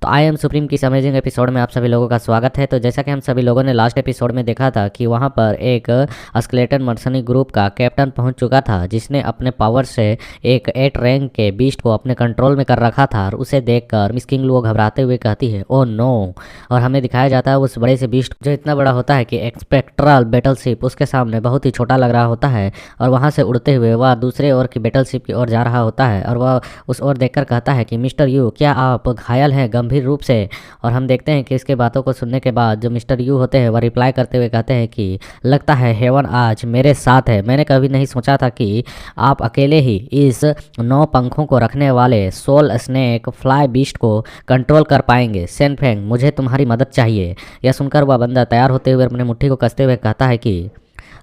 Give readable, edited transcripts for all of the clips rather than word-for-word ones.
तो I am supreme की इस अमेजिंग एपिसोड में आप सभी लोगों का स्वागत है। तो जैसा कि हम सभी लोगों ने लास्ट एपिसोड में देखा था कि वहां पर एक स्केलेटन मर्सनी ग्रुप का कैप्टन पहुंच चुका था, जिसने अपने पावर से एक 8 रैंक के बीस्ट को अपने कंट्रोल में कर रखा था। और उसे देखकर मिस किंग लुओ घबराते हुए कहती है, ओ नो। और हमें दिखाया जाता है उस बड़े से बीस्ट जो इतना बड़ा होता है कि स्पेक्ट्रल बैटलशिप उसके सामने बहुत ही छोटा लग रहा होता है। और वहां से उड़ते हुए वह दूसरे ओर की बैटलशिप की ओर जा रहा होता है। और वह उस ओर देखकर कहता है कि मिस्टर यू, क्या आप घायल हैं गंभीर रूप से? और हम देखते हैं कि इसके बातों को सुनने के बाद जो मिस्टर यू होते हैं वह रिप्लाई करते हुए कहते हैं कि लगता है हेवन आज मेरे साथ है। मैंने कभी नहीं सोचा था कि आप अकेले ही इस 9 पंखों को रखने वाले सोल स्नेक फ्लाई बीस्ट को कंट्रोल कर पाएंगे। सेनफेंग, मुझे तुम्हारी मदद चाहिए। यह सुनकर वह बंदा तैयार होते हुए अपने मुट्ठी को कसते हुए कहता है कि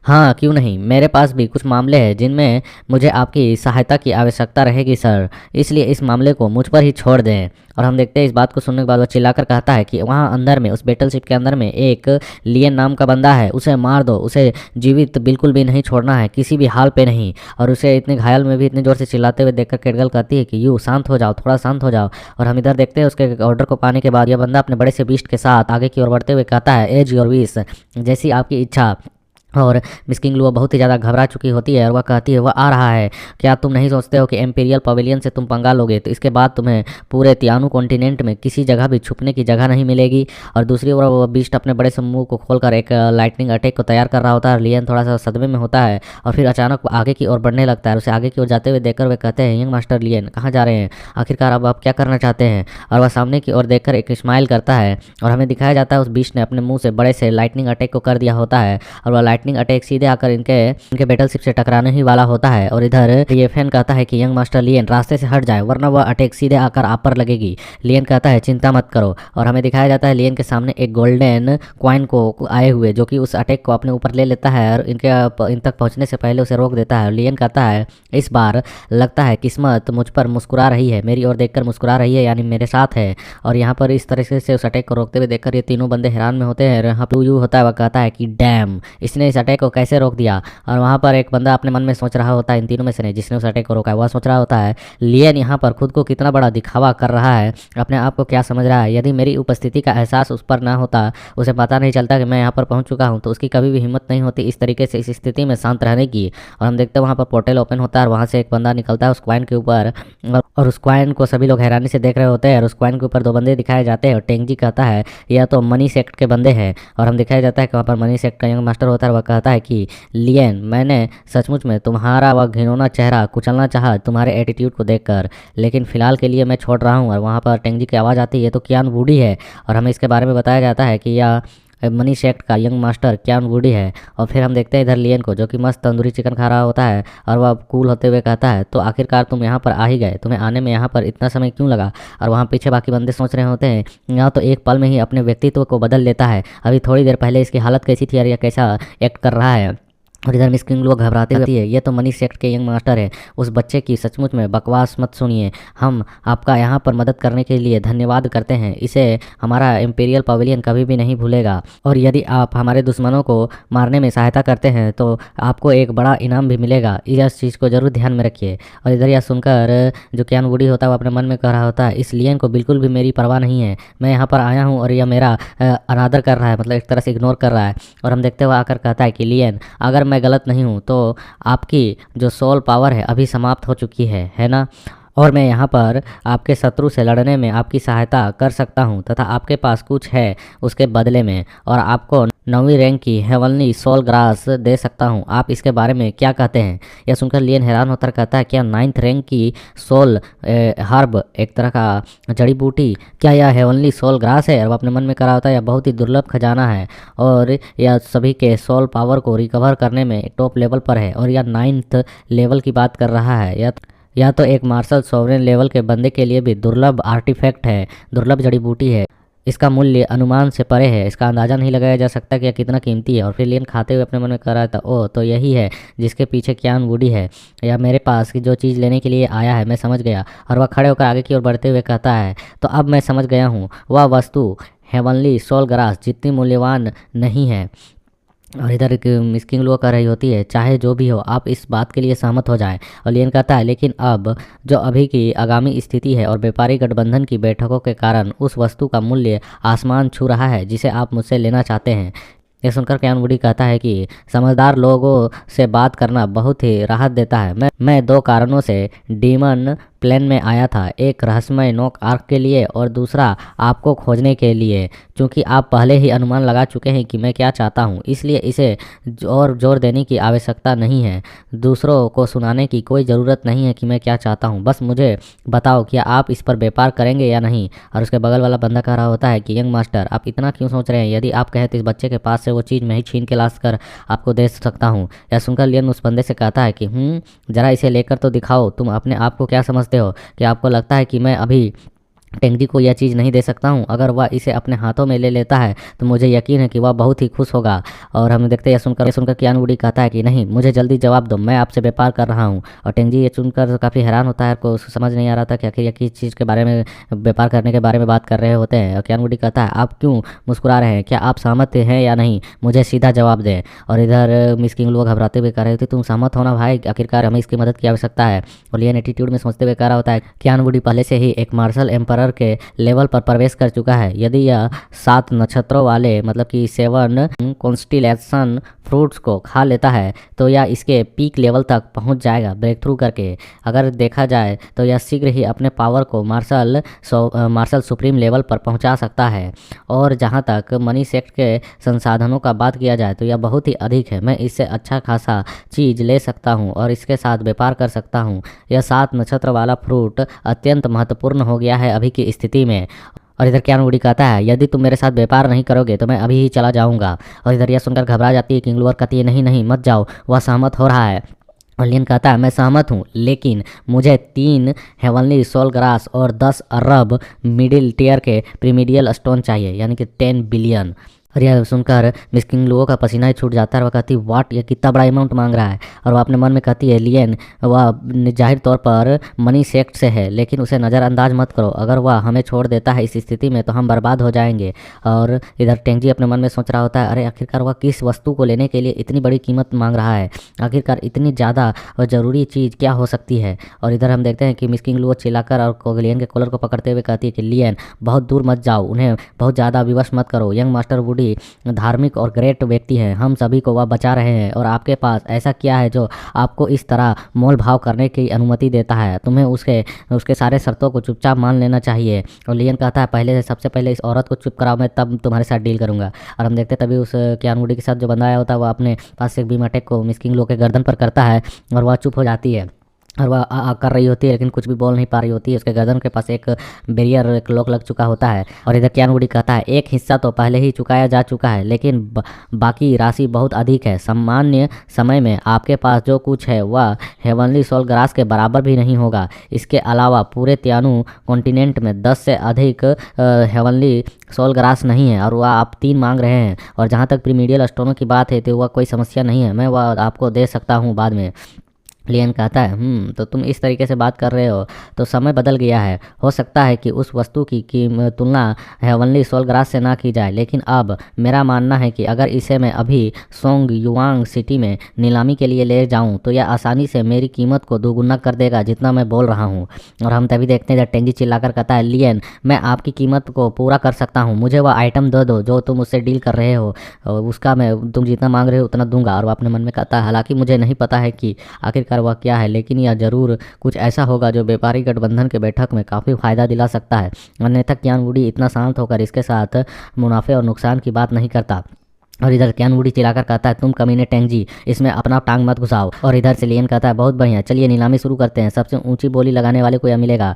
हाँ, क्यों नहीं, मेरे पास भी कुछ मामले हैं जिनमें मुझे आपकी सहायता की आवश्यकता रहेगी सर, इसलिए इस मामले को मुझ पर ही छोड़ दें। और हम देखते हैं इस बात को सुनने के बाद वह चिल्लाकर कहता है कि वहाँ अंदर में उस बैटलशिप के अंदर में एक लियन नाम का बंदा है, उसे मार दो, उसे जीवित बिल्कुल भी नहीं छोड़ना है, किसी भी हाल पे नहीं। और उसे इतने घायल में भी इतने जोर से चिल्लाते हुए देखकर कैटगर्ल कहती है कि यू शांत हो जाओ, थोड़ा शांत हो जाओ। और हम इधर देखते हैं उसके ऑर्डर को पाने के बाद यह बंदा अपने बड़े से बीस्ट के साथ आगे की ओर बढ़ते हुए कहता है, एज योर विश, जैसी आपकी इच्छा। और मिस किंग लुओ बहुत ही ज़्यादा घबरा चुकी होती है और वह कहती है, वह आ रहा है। क्या तुम नहीं सोचते हो कि एम्पीरियल पवेलियन से तुम पंगा लोगे तो इसके बाद तुम्हें पूरे तियानु कॉन्टिनेंट में किसी जगह भी छुपने की जगह नहीं मिलेगी? और दूसरी ओर वह बीस्ट अपने बड़े से मुंह को खोलकर एक लाइटनिंग अटैक को तैयार कर रहा होता है। और लियन थोड़ा सा सदमे में होता है और फिर अचानक आगे की ओर बढ़ने लगता है। उसे आगे की ओर जाते हुए देखकर वे कहते हैं, यंग मास्टर लियन, कहाँ जा रहे हैं? आखिरकार अब आप क्या करना चाहते हैं? और वह सामने की ओर देखकर एक स्माइल करता है और हमें दिखाया जाता है उस बीस्ट ने अपने मुंह से बड़े से लाइटनिंग अटैक को कर दिया होता है। और वह लाइटनिंग अटैक सीधे आकर इनके बैटलशिप से टकराने ही वाला होता है। और इधर ये फैन कहता है कि यंग मास्टर लियन रास्ते से हट जाए, वरना वह अटैक सीधे आकर आप पर लगेगी। लियन कहता है, चिंता मत करो। और हमें दिखाया जाता है लियन के सामने एक गोल्डन कॉइन को आए हुए, जो कि उस अटैक को अपने ऊपर ले लेता है और इन तक पहुंचने से पहले उसे रोक देता है। लियन कहता है, इस बार लगता है किस्मत मुझ पर मुस्कुरा रही है, मेरी ओर देखकर मुस्कुरा रही है, यानी मेरे साथ है। और यहाँ पर इस तरीके से उस अटैक को रोकते हुए देखकर ये तीनों बंदे हैरान में होते हैं। यहाँ पर यू होता है, वह कहता है कि डैम, इसने इस अटैक को कैसे रोक दिया? और वहाँ पर एक बंदा अपने मन में सोच रहा होता है, इन तीनों में से नहीं, जिसने उस अटैक को रोका है, वह सोच रहा होता है लियन यहाँ पर खुद को कितना बड़ा दिखावा कर रहा है, अपने आप को क्या समझ रहा है। यदि मेरी उपस्थिति का एहसास उस पर ना होता, उसे पता नहीं चलता कि मैं यहाँ पर पहुँच चुका हूँ, तो उसकी कभी भी हिम्मत नहीं होती इस तरीके से इस स्थिति में शांत रहने की। और हम देखते हैं वहाँ पर पोर्टल ओपन होता है और वहाँ से एक बंदा निकलता है उस क्वाइन के ऊपर। और उस क्वाइन को सभी लोग हैरानी से देख रहे होते हैं। और उस क्वाइन के ऊपर 2 बंदे दिखाए जाते हैं और टेंगजी कहता है, यह तो मनी सेक्ट के बंदे हैं। और हम दिखाया जाता है कि वहाँ पर मनी सेक्ट का यंग मास्टर होता है। वह कहता है कि लियन, मैंने सचमुच में तुम्हारा वह घिनौना चेहरा कुचलना चाहा तुम्हारे एटीट्यूड को देखकर, लेकिन फिलहाल के लिए मैं छोड़ रहा हूँ। और वहाँ पर टेंगजी की आवाज़ आती है, तो कियान वुडी है। और हमें इसके बारे में बताया जाता है कि यह मनी सेक्ट का यंग मास्टर कियान वुडी है। और फिर हम देखते हैं इधर लियन को, जो कि मस्त तंदूरी चिकन खा रहा होता है। और वह कूल होते हुए कहता है, तो आखिरकार तुम यहाँ पर आ ही गए, तुम्हें आने में यहाँ पर इतना समय क्यों लगा? और वहाँ पीछे बाकी बंदे सोच रहे होते हैं, यहाँ तो एक पल में ही अपने व्यक्तित्व को बदल लेता है, अभी थोड़ी देर पहले इसकी हालत कैसी थी और यह कैसा एक्ट कर रहा है। और इधर मिस किंग लुओ घबराते हुए है, ये तो मनी सेक्ट के यंग मास्टर है। उस बच्चे की सचमुच में बकवास मत सुनिए, हम आपका यहाँ पर मदद करने के लिए धन्यवाद करते हैं, इसे हमारा इम्पीरियल पवेलियन कभी भी नहीं भूलेगा। और यदि आप हमारे दुश्मनों को मारने में सहायता करते हैं तो आपको एक बड़ा इनाम भी मिलेगा, इस चीज़ को जरूर ध्यान में रखिए। और इधर यह सुनकर जो कियान वुडी होता है वो अपने मन में कह रहा होता है, इस लियन को बिल्कुल भी मेरी परवाह नहीं है, मैं यहाँ पर आया हूँ और यह मेरा अनादर कर रहा है, मतलब एक तरह से इग्नोर कर रहा है। और हम देखते हुए आकर कहता है कि लियन, अगर मैं गलत नहीं हूँ तो आपकी जो सोल पावर है अभी समाप्त हो चुकी है ना? और मैं यहाँ पर आपके शत्रु से लड़ने में आपकी सहायता कर सकता हूँ तथा आपके पास कुछ है उसके बदले में, और आपको 9वीं रैंक की हेवनली सोल ग्रास दे सकता हूँ। आप इसके बारे में क्या कहते हैं? यह सुनकर लियन हैरान होकर कहता है, क्या 9th रैंक की सोल हर्ब, एक तरह का जड़ी बूटी, क्या यह हेवनली सोल ग्रास है? और वह अपने मन में करा होता है, यह बहुत ही दुर्लभ खजाना है और यह सभी के सोल पावर को रिकवर करने में टॉप लेवल पर है। और यह 9th लेवल की बात कर रहा है, या तो एक मार्शल सोवरेन लेवल के बंदे के लिए भी दुर्लभ आर्टिफैक्ट है, दुर्लभ जड़ी बूटी है। इसका मूल्य अनुमान से परे है, इसका अंदाज़ा नहीं लगाया जा सकता कि यह कितना कीमती है। और फिर लियन खाते हुए अपने मन में कर रहा था, ओह तो यही है जिसके पीछे कियान वुडी है, या मेरे पास की जो चीज़ लेने के लिए आया है, मैं समझ गया। और वह खड़े होकर आगे की ओर बढ़ते हुए कहता है, तो अब मैं समझ गया हूँ, वह वस्तु हेवनली सोल ग्रास जितनी मूल्यवान नहीं है, और इधर एक मिस्किंग लोग कर रही होती है, चाहे जो भी हो आप इस बात के लिए सहमत हो जाएं। और लियन कहता है लेकिन अब जो अभी की आगामी स्थिति है और व्यापारी गठबंधन की बैठकों के कारण उस वस्तु का मूल्य आसमान छू रहा है जिसे आप मुझसे लेना चाहते हैं। ये सुनकर क्यान वुडी कहता है कि समझदार लोगों से बात करना बहुत ही राहत देता है। मैं दो कारणों से डीमन प्लेन में आया था, एक रहस्यमय नोक आर्क के लिए और दूसरा आपको खोजने के लिए। क्योंकि आप पहले ही अनुमान लगा चुके हैं कि मैं क्या चाहता हूँ, इसलिए इसे और जोर देने की आवश्यकता नहीं है। दूसरों को सुनाने की कोई ज़रूरत नहीं है कि मैं क्या चाहता हूँ, बस मुझे बताओ क्या आप इस पर व्यापार करेंगे या नहीं। और उसके बगल वाला बंदा कह रहा होता है कि यंग मास्टर आप इतना क्यों सोच रहे हैं, यदि आप कहें तो इस बच्चे के पास से वो चीज़ मैं ही छीन के लाश कर आपको दे सकता हूँ। यह सुनकर लियन उस बंदे से कहता है कि जरा इसे लेकर तो दिखाओ, तुम अपने आप को क्या समझते हो कि आपको लगता है कि मैं अभी टेंगजी को यह चीज़ नहीं दे सकता हूँ। अगर वह इसे अपने हाथों में ले लेता है तो मुझे यकीन है कि वह बहुत ही खुश होगा। और हम देखते हैं यह सुनकर कियान वुडी कहता है कि नहीं, मुझे जल्दी जवाब दो, मैं आपसे व्यापार कर रहा हूँ। और टेंगजी ये सुनकर काफ़ी हैरान होता है, को समझ नहीं आ रहा था कि आखिर यह किस चीज़ के बारे में व्यापार करने के बारे में बात कर रहे होते हैं। और कियान वुडी कहता है आप क्यों मुस्कुरा रहे हैं, क्या आप सहमत हैं या नहीं, मुझे सीधा जवाब दें। और इधर मिस किंग लोग घबराते हुए कह रहे थे तुम सहमत हो ना भाई, आखिरकार हमें इसकी मदद की आवश्यकता है। और लियन एटीट्यूड में सोचते हुए कह रहा होता है कियान वुडी पहले से ही एक मार्शल एम्परर के लेवल पर प्रवेश कर चुका है। यदि यह 7 नक्षत्रों वाले मतलब कि 7 कॉन्स्टिलेशन फ्रूट्स को खा लेता है तो यह इसके पीक लेवल तक पहुंच जाएगा ब्रेक थ्रू करके। अगर देखा जाए तो यह शीघ्र ही अपने पावर को मार्शल सुप्रीम लेवल पर पहुंचा सकता है। और जहां तक मनी सेक्ट के संसाधनों का बात किया जाए तो यह बहुत ही अधिक है, मैं इससे अच्छा खासा चीज़ ले सकता हूं और इसके साथ व्यापार कर सकता हूं। यह 7 नक्षत्र वाला फ्रूट अत्यंत महत्वपूर्ण हो गया है अभी की स्थिति में। और इधर कियान वुडी कहता है यदि तुम मेरे साथ व्यापार नहीं करोगे तो मैं अभी ही चला जाऊंगा। और इधर यह सुनकर घबरा जाती है। किंग लुअर कहती है नहीं नहीं मत जाओ, वह सहमत हो रहा है। और लियन कहता है मैं सहमत हूँ, लेकिन मुझे 3 हेवनली सोल ग्रास और 10 अरब मिडिल टीयर के प्रीमिडियल स्टोन चाहिए, यानी कि 10 बिलियन। और यह सुनकर मिस किंग लोगों का पसीना ही छूट जाता है। वह कहती वाट, ये कितना बड़ा अमाउंट मांग रहा है। और वह अपने मन में कहती है लियन वह जाहिर तौर पर मनी सेक्ट से है, लेकिन उसे नज़रअंदाज मत करो, अगर वह हमें छोड़ देता है इस स्थिति में तो हम बर्बाद हो जाएंगे। और इधर टेंगजी अपने मन में सोच रहा होता है अरे आखिरकार वह किस वस्तु को लेने के लिए इतनी बड़ी कीमत मांग रहा है, आखिरकार इतनी ज़्यादा और ज़रूरी चीज़ क्या हो सकती है। और इधर हम देखते हैं कि मिस किंग लुओ चिल्लाकर और लियन के कॉलर को पकड़ते हुए कहती है कि लियन बहुत दूर मत जाओ, उन्हें बहुत ज़्यादा विवश मत करो। यंग मास्टर वुडी धार्मिक और ग्रेट व्यक्ति हैं, हम सभी को वह बचा रहे हैं और आपके पास ऐसा क्या है जो आपको इस तरह मोल भाव करने की अनुमति देता है, तुम्हें उसके सारे शर्तों को चुपचाप मान लेना चाहिए। और लियन कहता है पहले सबसे पहले इस औरत को चुप कराओ, मैं तब तुम्हारे साथ डील करूंगा। और हम देखते तभी उस कियान वुडी के साथ जो बंदा आया होता है वह अपने पास से एक बीम अटैक को मिस किंग लो के गर्दन पर करता है और वह चुप हो जाती है। और वह आ कर रही होती है लेकिन कुछ भी बोल नहीं पा रही होती है, उसके गर्दन के पास एक बैरियर एक लॉक लग चुका होता है। और इधर कियान वुडी कहता है एक हिस्सा तो पहले ही चुकाया जा चुका है, लेकिन बाकी राशि बहुत अधिक है। सामान्य समय में आपके पास जो कुछ है वह हेवनली सोल ग्रास के बराबर भी नहीं होगा। इसके अलावा पूरे त्यानु कॉन्टिनेंट में 10 से अधिक हेवनली सोल ग्रास नहीं है और वह आप 3 मांग रहे हैं। और जहाँ तक प्रीमिडियल स्टोनों की बात है तो वह कोई समस्या नहीं है, मैं वह आपको दे सकता हूँ बाद में। लियन कहता है तो तुम इस तरीके से बात कर रहे हो तो समय बदल गया है, हो सकता है कि उस वस्तु की तुलना हेवनली सोल ग्रास से ना की जाए, लेकिन अब मेरा मानना है कि अगर इसे मैं अभी सोंग युआंग सिटी में नीलामी के लिए ले जाऊं तो यह आसानी से मेरी कीमत को दोगुना कर देगा जितना मैं बोल रहा हूं। और हम तभी देखते हैं जब टेंगी चिल्लाकर कहता है लियन मैं आपकी कीमत को पूरा कर सकता हूँ, मुझे वह आइटम दे दो जो तुम उससे डील कर रहे हो, उसका मैं तुम जितना मांग रहे हो उतना दूंगा। और वह अपने मन में कहता है हालांकि मुझे नहीं पता है कि आखिरकार वह क्या है, लेकिन यह जरूर कुछ ऐसा होगा जो व्यापारी गठबंधन के बैठक में काफ़ी फायदा दिला सकता है। अन्यथा कियान वुडी इतना शांत होकर इसके साथ मुनाफे और नुकसान की बात नहीं करता। और इधर कियान वुडी चिल्लाकर कहता है तुम कमीने टेंगजी इसमें अपना टांग मत घुसाओ। और इधर से लियन कहता है बहुत बढ़िया, चलिए नीलामी शुरू करते हैं, सबसे ऊंची बोली लगाने वाले को यह मिलेगा।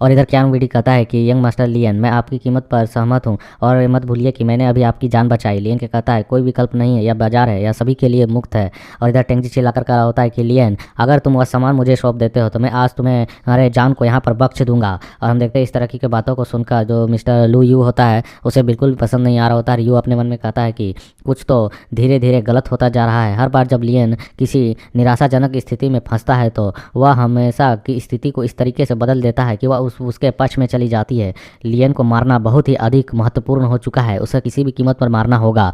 और इधर कियान वुडी कहता है कि यंग मास्टर लियन मैं आपकी कीमत पर सहमत हूँ और मत भूलिए कि मैंने अभी आपकी जान बचाई। लियन के कहता है कोई विकल्प नहीं है, यह बाजार है, यह सभी के लिए मुफ्त है। और इधर टेंगजी चिल्लाकर कह रहा होता है कि लियन अगर तुम वह सामान मुझे सौंप देते हो तो मैं आज तुम्हें अरे जान को यहाँ पर बख्श दूंगा। और हम देखते हैं इस तरह की बातों को सुनकर जो मिस्टर लू यू होता है उसे बिल्कुल भी पसंद नहीं आ रहा होता है। यू अपने मन में कहता है कि कुछ तो धीरे धीरे गलत होता जा रहा है। हर बार जब लियन किसी निराशाजनक स्थिति में फंसता है तो वह हमेशा की स्थिति को इस तरीके से बदल देता है कि वह उसके पक्ष में चली जाती है। लियन को मारना बहुत ही अधिक महत्वपूर्ण हो चुका है, उसे किसी भी कीमत पर मारना होगा।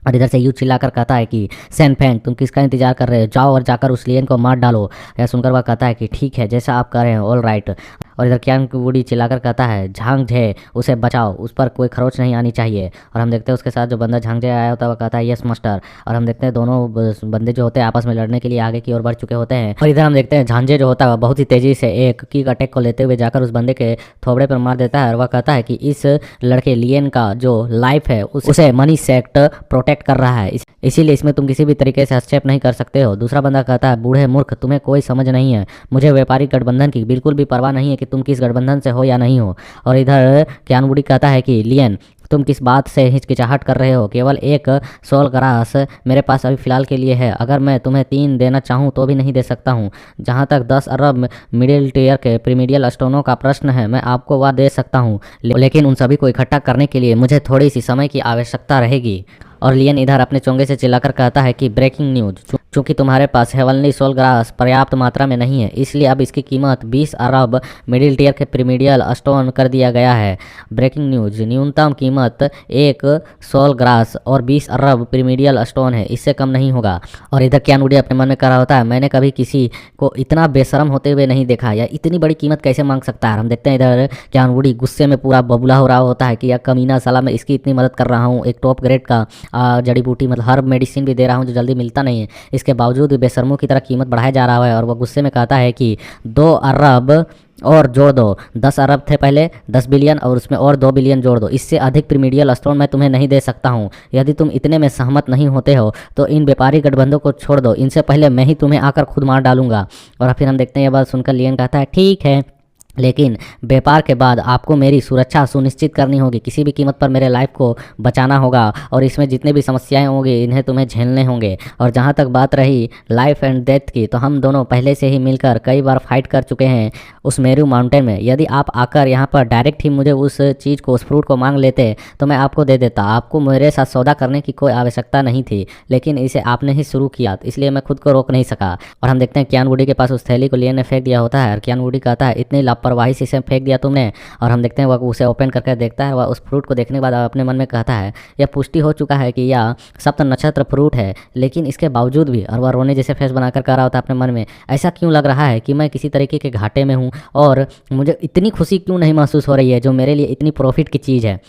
और इधर से यू चिल्लाकर कहता है कि सैन फेंग तुम किसका इंतजार कर रहे हो, जाओ और जाकर उस लियन को मार डालो। यह सुनकर वह कहता है कि ठीक है जैसा आप कह रहे हैं, ऑल राइट। और इधर क्यान वुडी चिल्लाकर कहता है झांग झे उसे बचाओ, उस पर कोई खरोच नहीं आनी चाहिए। और हम देखते हैं उसके साथ जो बंदा झांग झे आया होता है वह कहता है यस मास्टर। और हम देखते हैं दोनों बंदे जो होते हैं आपस में लड़ने के लिए आगे की ओर बढ़ चुके होते हैं। और इधर हम देखते हैं झांझे जो होता है बहुत ही तेजी से एक किक अटैक को लेते हुए जाकर उस बंदे के थोबड़े पर मार देता है। और वह कहता है कि इस लड़के लियन का जो लाइफ है उसे मनी सेक्ट प्रोटेक्ट कर रहा है, इसीलिए इसमें तुम किसी भी तरीके से हस्तक्षेप नहीं कर सकते हो। दूसरा बंदा कहता है बूढ़े मूर्ख तुम्हें कोई समझ नहीं है, मुझे व्यापारिक गठबंधन की बिल्कुल भी परवाह नहीं है कि तुम किस गठबंधन से हो या नहीं हो। और इधर क्यान वुडी कहता है कि लियन तुम किस बात से हिचकिचाहट कर रहे हो, केवल एक सोल ग्रास मेरे पास अभी फ़िलहाल के लिए है, अगर मैं तुम्हें 3 देना चाहूँ तो भी नहीं दे सकता हूँ। जहाँ तक 10 अरब मिडिल टीयर के प्रीमिडियल स्टोनों का प्रश्न है मैं आपको वह दे सकता हूँ, लेकिन उन सभी को इकट्ठा करने के लिए मुझे थोड़ी सी समय की आवश्यकता रहेगी। और लियन इधर अपने चोंगे से चिल्लाकर कहता है कि ब्रेकिंग न्यूज, चूंकि तुम्हारे पास हेवनली सोल ग्रास पर्याप्त मात्रा में नहीं है इसलिए अब इसकी कीमत 20 अरब मिडिल टीयर के प्रीमिडियल स्टोन कर दिया गया है। ब्रेकिंग न्यूज, न्यूनतम कीमत 1 सोल ग्रास और 20 अरब प्रीमिडियल स्टोन है, इससे कम नहीं होगा। और इधर क्यान वुडी अपने मन में कह रहा होता है मैंने कभी किसी को इतना बेशरम होते हुए नहीं देखा, या इतनी बड़ी कीमत कैसे मांग सकता है। हम देखते हैं इधर क्यान वुडी गुस्से में पूरा बबूला हो रहा होता है कि यह कमीना साला मैं इसकी इतनी मदद कर रहा हूँ, एक टॉप ग्रेड का जड़ी बूटी मतलब हर मेडिसिन भी दे रहा हूँ जो जल्दी मिलता नहीं है, इसके बावजूद भी बेशर्मों की तरह कीमत बढ़ाया जा रहा है। और वह गुस्से में कहता है कि 2 अरब और जोड़ दो, 10 अरब थे पहले, 10 बिलियन और उसमें और 2 बिलियन जोड़ दो, इससे अधिक प्रीमिडियल स्टोन मैं तुम्हें नहीं दे सकता हूँ। यदि तुम इतने में सहमत नहीं होते हो तो इन व्यापारी गठबंधों को छोड़ दो, इनसे पहले मैं ही तुम्हें आकर खुद मार डालूंगा। और फिर हम देखते हैं यह बात सुनकर लियन कहता है ठीक है, लेकिन व्यापार के बाद आपको मेरी सुरक्षा सुनिश्चित करनी होगी, किसी भी कीमत पर मेरे लाइफ को बचाना होगा और इसमें जितने भी समस्याएं होंगी इन्हें तुम्हें झेलने होंगे। और जहां तक बात रही लाइफ एंड डेथ की, तो हम दोनों पहले से ही मिलकर कई बार फाइट कर चुके हैं उस मेरू माउंटेन में। यदि आप आकर यहाँ पर डायरेक्ट ही मुझे उस चीज़ को, उस फ्रूट को मांग लेते तो मैं आपको दे देता, आपको मेरे साथ सौदा करने की कोई आवश्यकता नहीं थी, लेकिन इसे आपने ही शुरू किया इसलिए मैं खुद को रोक नहीं सका। और हम देखते हैं क्यान वुडी के पास उस थैली को लियन ने फेंक दिया होता है और क्यान वुडी कहता है इतनी लापरवाही से इसे फेंक दिया तुमने। और हम देखते हैं वह उसे ओपन करके देखता है, वह उस फ्रूट को देखने के बाद अपने मन में कहता है यह पुष्टि हो चुका है कि यह सप्त नक्षत्र फ्रूट है, लेकिन इसके बावजूद भी, और वह रोने जैसे फेस बनाकर कह रहा होता है अपने मन में, ऐसा क्यों लग रहा है कि मैं किसी तरीके के घाटे में हूँ और मुझे इतनी खुशी क्यों नहीं महसूस हो रही है जो मेरे लिए इतनी प्रॉफिट की चीज़ है।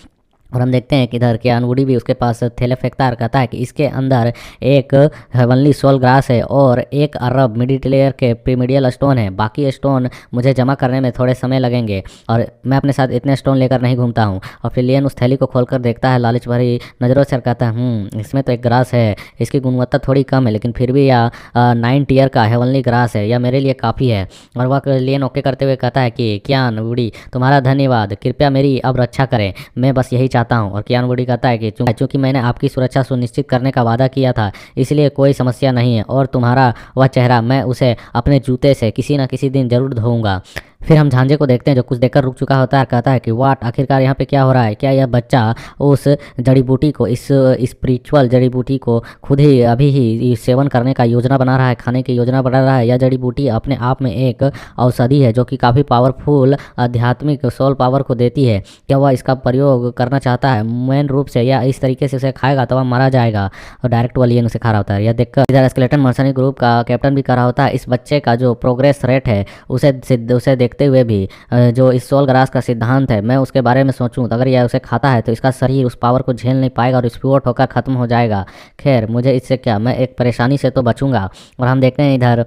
और हम देखते हैं कि इधर क्यान वुडी भी उसके पास थैले फेंकता है, कहता है कि इसके अंदर एक हेवनली सोल ग्रास है और 1 अरब मिडिल लेयर के प्रीमिडियल स्टोन है, बाकी स्टोन मुझे जमा करने में थोड़े समय लगेंगे और मैं अपने साथ इतने स्टोन लेकर नहीं घूमता हूँ। और फिर लियन उस थैली को खोलकर देखता है लालच भरी नज़रों से, कहता है इसमें तो एक ग्रास है, इसकी गुणवत्ता थोड़ी कम है लेकिन फिर भी यह 9 टीयर का हेवनली ग्रास है, यह मेरे लिए काफ़ी है। और वह लियन ओके करते हुए कहता है कि क्यान वुडी तुम्हारा धन्यवाद, कृपया मेरी अब रक्षा करें, मैं बस यही चाहता हूं। और क्यान वुडी कहता है कि चूंकि मैंने आपकी सुरक्षा सुनिश्चित करने का वादा किया था इसलिए कोई समस्या नहीं है, और तुम्हारा वह चेहरा मैं उसे अपने जूते से किसी न किसी दिन जरूर धोऊंगा। फिर हम झांझे को देखते हैं जो कुछ देखकर रुक चुका होता है, कहता है कि वाट आखिरकार यहाँ पे क्या हो रहा है, क्या यह बच्चा उस जड़ी बूटी को, इस स्पिरिचुअल जड़ी बूटी को खुद ही अभी ही सेवन करने का योजना बना रहा है, खाने की योजना बना रहा है। यह जड़ी बूटी अपने आप में एक औषधि है जो कि काफ़ी पावरफुल आध्यात्मिक सोल पावर को देती है, क्या वह इसका प्रयोग करना चाहता है मेन रूप से, या इस तरीके से उसे खाएगा तो वह मारा जाएगा। और डायरेक्ट वो लियन उसे खा रहा होता है। यह देखकर इधर स्केलेटन मर्सनी ग्रुप का कैप्टन भी कह रहा होता है इस बच्चे का जो प्रोग्रेस रेट है उसे देखते हुए भी जो इस सोल ग्रास का सिद्धांत है मैं उसके बारे में सोचूं तो अगर यह उसे खाता है तो इसका शरीर उस पावर को झेल नहीं पाएगा और विस्फोट होकर खत्म हो जाएगा। खैर मुझे इससे क्या, मैं एक परेशानी से तो बचूंगा। और हम देखते हैं इधर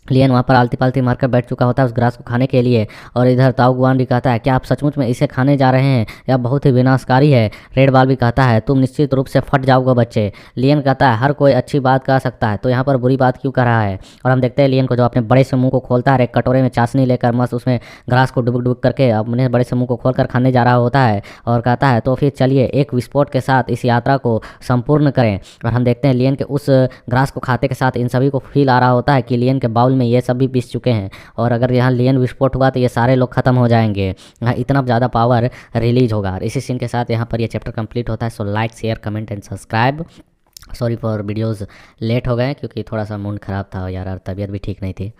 लियन वहाँ पर आलती पालती मारकर बैठ चुका होता है उस ग्रास को खाने के लिए। और इधर ताऊ गुआन भी कहता है क्या आप सचमुच में इसे खाने जा रहे हैं, यह बहुत ही विनाशकारी है। रेड बाल भी कहता है तुम निश्चित रूप से फट जाओगे बच्चे। लियन कहता है हर कोई अच्छी बात कह सकता है तो यहाँ पर बुरी बात क्यों कर रहा है। और हम देखते हैं लियन को जो अपने बड़े से मुंह को खोलता है, एक कटोरे में चाशनी लेकर मस्त उसमें ग्रास को डुबक डुबक करके अपने बड़े से मुंह को खोलकर खाने जा रहा होता है और कहता है तो फिर चलिए एक विस्फोट के साथ इस यात्रा को संपूर्ण करें। और हम देखते हैं लियन के उस ग्रास को खाते के साथ इन सभी को फील आ रहा होता है कि लियन के बाउल में ये सब भी पीस चुके हैं और अगर यहाँ लियन विस्फोट हुआ तो ये सारे लोग खत्म हो जाएंगे, यहाँ इतना ज़्यादा पावर रिलीज होगा। इसी सीन के साथ यहाँ पर ये चैप्टर कंप्लीट होता है। So like share comment and subscribe. Sorry for videos late हो गए क्योंकि थोड़ा सा मूड ख़राब था यार, तबीयत भी ठीक नहीं थी।